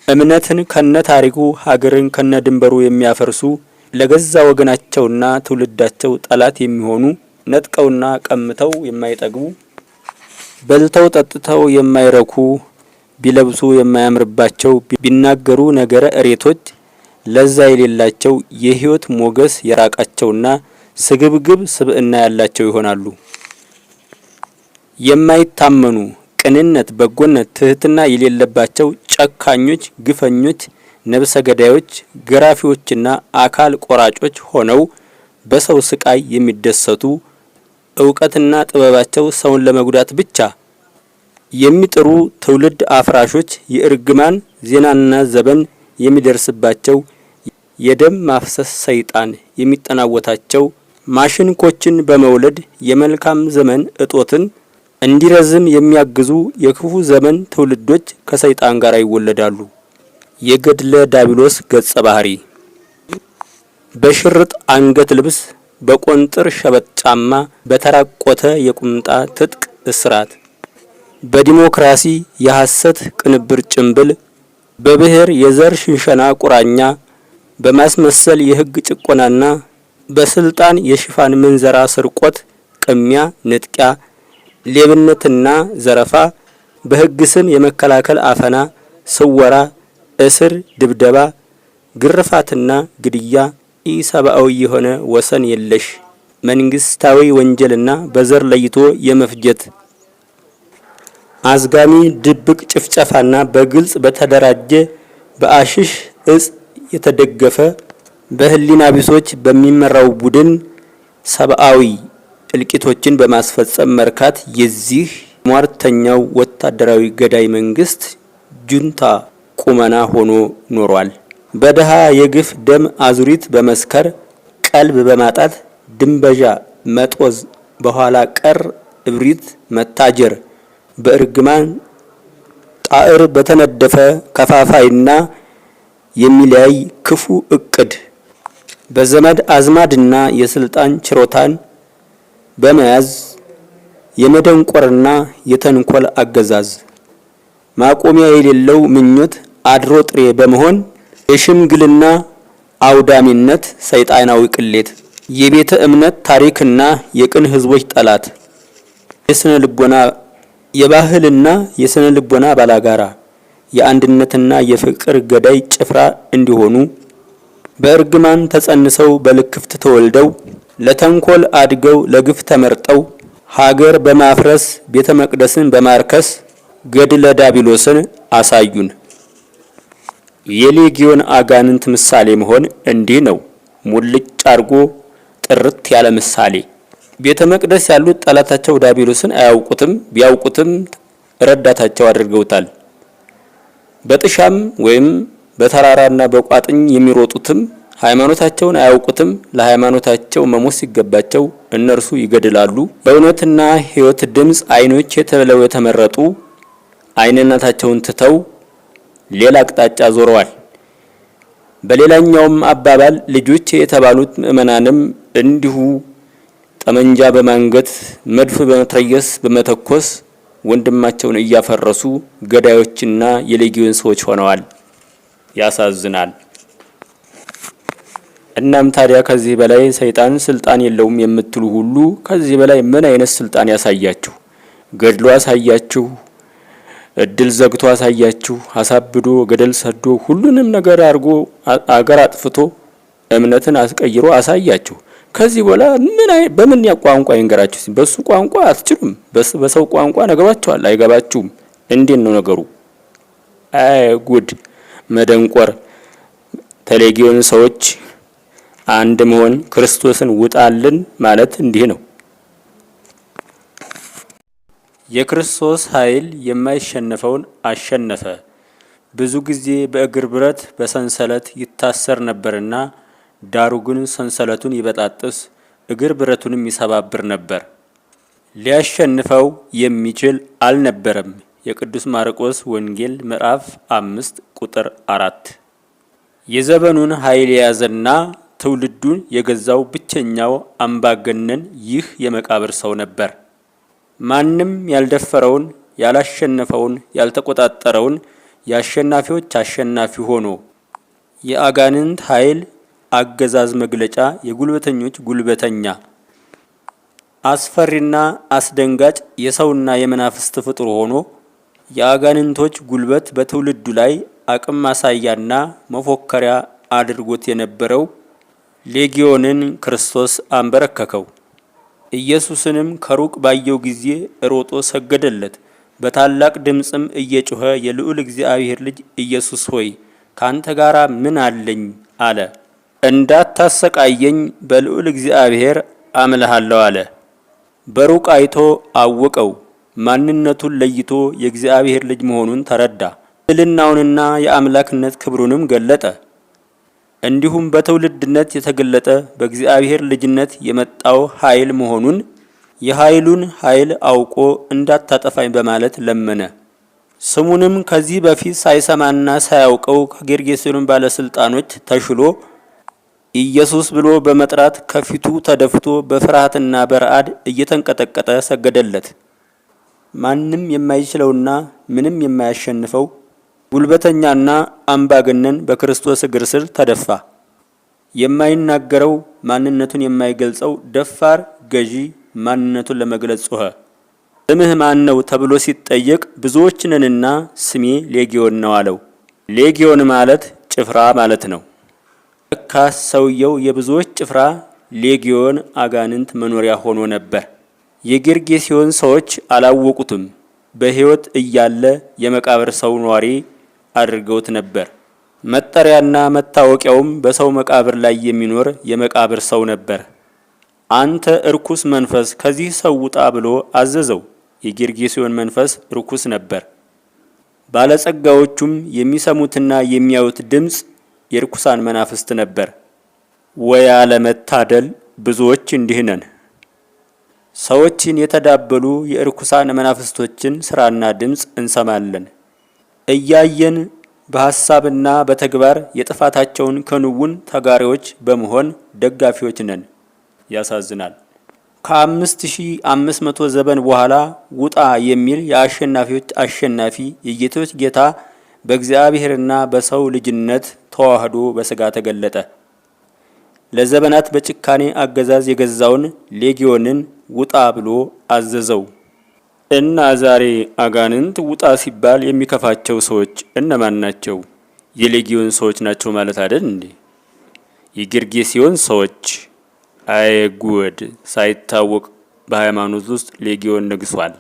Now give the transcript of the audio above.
እምነትን ከነ ታሪኩ ሀገርን ከነ ድንበሩ የሚያፈርሱ ለገዛ ወገናቸውና ትውልዳቸው ጠላት የሚሆኑ ነጥቀውና ቀምተው የማይጠግቡ በልተው ጠጥተው የማይረኩ ቢለብሱ የማያምርባቸው ቢናገሩ ነገረ እሬቶች ለዛ የሌላቸው የህይወት ሞገስ የራቃቸውና ስግብግብ ስብዕና ያላቸው ይሆናሉ። የማይታመኑ ቅንነት፣ በጎነት፣ ትህትና የሌለባቸው ጨካኞች፣ ግፈኞች፣ ነብሰ ገዳዮች፣ ገራፊዎችና አካል ቆራጮች ሆነው በሰው ስቃይ የሚደሰቱ ዕውቀትና ጥበባቸው ሰውን ለመጉዳት ብቻ የሚጥሩ ትውልድ አፍራሾች የእርግማን ዜናና ዘበን የሚደርስባቸው የደም ማፍሰስ ሰይጣን የሚጠናወታቸው ማሽንኮችን በመውለድ የመልካም ዘመን እጦትን እንዲረዝም የሚያግዙ የክፉ ዘመን ትውልዶች ከሰይጣን ጋር ይወለዳሉ። የገድለ ዳቢሎስ ገጸ ባህሪ በሽርጥ አንገት ልብስ፣ በቆንጥር ሸበጥ ጫማ፣ በተራቆተ የቁምጣ ትጥቅ እስራት፣ በዲሞክራሲ የሐሰት ቅንብር ጭንብል፣ በብሔር የዘር ሽንሸና ቁራኛ፣ በማስመሰል የህግ ጭቆናና በስልጣን የሽፋን ምንዘራ ስርቆት፣ ቅሚያ፣ ንጥቂያ፣ ሌብነትና ዘረፋ፣ በህግ ስም የመከላከል አፈና፣ ስወራ፣ እስር፣ ድብደባ፣ ግርፋትና ግድያ፣ ኢሰብአዊ የሆነ ወሰን የለሽ መንግስታዊ ወንጀልና በዘር ለይቶ የመፍጀት አዝጋሚ ድብቅ ጭፍጨፋና በግልጽ በተደራጀ በአሽሽ እጽ የተደገፈ በህሊና ቢሶች በሚመራው ቡድን ሰብአዊ እልቂቶችን በማስፈጸም መርካት የዚህ ሟርተኛው ወታደራዊ ገዳይ መንግስት ጁንታ ቁመና ሆኖ ኖሯል። በደሃ የግፍ ደም አዙሪት በመስከር ቀልብ በማጣት ድንበዣ መጦዝ፣ በኋላ ቀር እብሪት መታጀር፣ በእርግማን ጣዕር በተነደፈ ከፋፋይና የሚለያይ ክፉ እቅድ በዘመድ አዝማድና የስልጣን ችሮታን በመያዝ የመደንቆርና የተንኮል አገዛዝ ማቆሚያ የሌለው ምኞት አድሮ ጥሬ በመሆን የሽምግልና አውዳሚነት ሰይጣናዊ ቅሌት የቤተ እምነት ታሪክና የቅን ህዝቦች ጠላት የስነ ልቦና የባህልና የስነ ልቦና ባላጋራ የአንድነትና የፍቅር ገዳይ ጭፍራ እንዲሆኑ በእርግማን ተጸንሰው በልክፍት ተወልደው ለተንኮል አድገው ለግፍ ተመርጠው ሀገር በማፍረስ ቤተ መቅደስን በማርከስ ገድለ ዳቢሎስን አሳዩን። የሌጊዮን አጋንንት ምሳሌ መሆን እንዲህ ነው። ሙልጭ አርጎ ጥርት ያለ ምሳሌ። ቤተ መቅደስ ያሉት ጠላታቸው ዳቢሎስን አያውቁትም፣ ቢያውቁትም ረዳታቸው አድርገውታል። በጥሻም ወይም በተራራና በቋጥኝ የሚሮጡትም ሃይማኖታቸውን አያውቁትም። ለሃይማኖታቸው መሞት ሲገባቸው እነርሱ ይገድላሉ። በእውነትና ሕይወት ድምጽ አይኖች ተብለው የተመረጡ አይንነታቸውን ትተው ሌላ አቅጣጫ ዞረዋል። በሌላኛውም አባባል ልጆች የተባሉት ምእመናንም እንዲሁ ጠመንጃ በማንገት መድፍ በመትረየስ በመተኮስ ወንድማቸውን እያፈረሱ ገዳዮችና የሌጊዮን ሰዎች ሆነዋል። ያሳዝናል። እናም ታዲያ ከዚህ በላይ ሰይጣን ስልጣን የለውም የምትሉ ሁሉ ከዚህ በላይ ምን አይነት ስልጣን ያሳያችሁ? ገድሎ አሳያችሁ፣ እድል ዘግቶ አሳያችሁ፣ አሳብዶ ገደል ሰዶ ሁሉንም ነገር አርጎ አገር አጥፍቶ እምነትን አስቀይሮ አሳያችሁ። ከዚህ በኋላ በምን ቋንቋ ይንገራችሁ? በሱ ቋንቋ አትችሉም። በሰው ቋንቋ ነግሯችኋል፣ አይገባችሁም። እንዴት ነው ነገሩ? አይ ጉድ! መደንቆር። ተሌጊዮን ሰዎች አንድ መሆን ክርስቶስን ውጣልን ማለት እንዲህ ነው። የክርስቶስ ኃይል የማይሸነፈውን አሸነፈ። ብዙ ጊዜ በእግር ብረት በሰንሰለት ይታሰር ነበርና ዳሩ ግን ሰንሰለቱን ይበጣጥስ እግር ብረቱንም ይሰባብር ነበር። ሊያሸንፈው የሚችል አልነበረም። የቅዱስ ማርቆስ ወንጌል ምዕራፍ 5 ቁጥር 4። የዘመኑን ኃይል የያዘና ትውልዱን የገዛው ብቸኛው አምባገነን ይህ የመቃብር ሰው ነበር። ማንም ያልደፈረውን፣ ያላሸነፈውን፣ ያልተቆጣጠረውን የአሸናፊዎች አሸናፊ ሆኖ የአጋንንት ኃይል አገዛዝ መግለጫ የጉልበተኞች ጉልበተኛ አስፈሪና አስደንጋጭ የሰውና የመናፍስት ፍጡር ሆኖ የአጋንንቶች ጉልበት በትውልዱ ላይ አቅም ማሳያና መፎከሪያ አድርጎት የነበረው ሌጊዮንን ክርስቶስ አንበረከከው። ኢየሱስንም ከሩቅ ባየው ጊዜ ሮጦ ሰገደለት። በታላቅ ድምፅም እየጮኸ የልዑል እግዚአብሔር ልጅ ኢየሱስ ሆይ ካንተ ጋራ ምን አለኝ አለ። እንዳታሰቃየኝ በልዑል እግዚአብሔር አምልሃለሁ አለ። በሩቅ አይቶ አወቀው። ማንነቱን ለይቶ የእግዚአብሔር ልጅ መሆኑን ተረዳ። ልዕልናውንና የአምላክነት ክብሩንም ገለጠ። እንዲሁም በትውልድነት የተገለጠ በእግዚአብሔር ልጅነት የመጣው ኃይል መሆኑን የኃይሉን ኃይል አውቆ እንዳታጠፋኝ በማለት ለመነ። ስሙንም ከዚህ በፊት ሳይሰማና ሳያውቀው ከጌርጌሴኖን ባለስልጣኖች ተሽሎ ኢየሱስ ብሎ በመጥራት ከፊቱ ተደፍቶ በፍርሃትና በረአድ እየተንቀጠቀጠ ሰገደለት። ማንም የማይችለውና ምንም የማያሸንፈው ጉልበተኛና አምባገነን በክርስቶስ እግር ስር ተደፋ። የማይናገረው ማንነቱን የማይገልጸው ደፋር ገዢ ማንነቱን ለመግለጽ ጮኸ። ስምህ ማን ነው ተብሎ ሲጠየቅ ብዙዎች ነንና ስሜ ሌጊዮን ነው አለው። ሌጊዮን ማለት ጭፍራ ማለት ነው። ለካስ ሰውየው የብዙዎች ጭፍራ ሌጊዮን አጋንንት መኖሪያ ሆኖ ነበር። የጌርጌሴኖን ሰዎች አላወቁትም። በሕይወት እያለ የመቃብር ሰው ኗሪ አድርገውት ነበር። መጠሪያና መታወቂያውም በሰው መቃብር ላይ የሚኖር የመቃብር ሰው ነበር። አንተ እርኩስ መንፈስ ከዚህ ሰው ውጣ ብሎ አዘዘው። የጌርጌሴኖን መንፈስ ርኩስ ነበር። ባለጸጋዎቹም የሚሰሙትና የሚያዩት ድምፅ የርኩሳን መናፍስት ነበር። ወይ አለመታደል! ብዙዎች እንዲህ ነን። ሰዎችን የተዳበሉ የርኩሳን መናፍስቶችን ስራና ድምፅ እንሰማለን። እያየን በሐሳብና በተግባር የጥፋታቸውን ክንውን ተጋሪዎች በመሆን ደጋፊዎች ነን። ያሳዝናል። ከ5500 ዘመን በኋላ ውጣ የሚል የአሸናፊዎች አሸናፊ የጌቶች ጌታ በእግዚአብሔርና በሰው ልጅነት ተዋህዶ በሥጋ ተገለጠ። ለዘመናት በጭካኔ አገዛዝ የገዛውን ሌጊዮንን ውጣ ብሎ አዘዘው። እና ዛሬ አጋንንት ውጣ ሲባል የሚከፋቸው ሰዎች እነማን ናቸው? የሌጊዮን ሰዎች ናቸው ማለት አይደል እንዴ? የጌርጌሴኖን ሰዎች አይ ጉድ! ሳይታወቅ በሃይማኖት ውስጥ ሌጊዮን ነግሷል።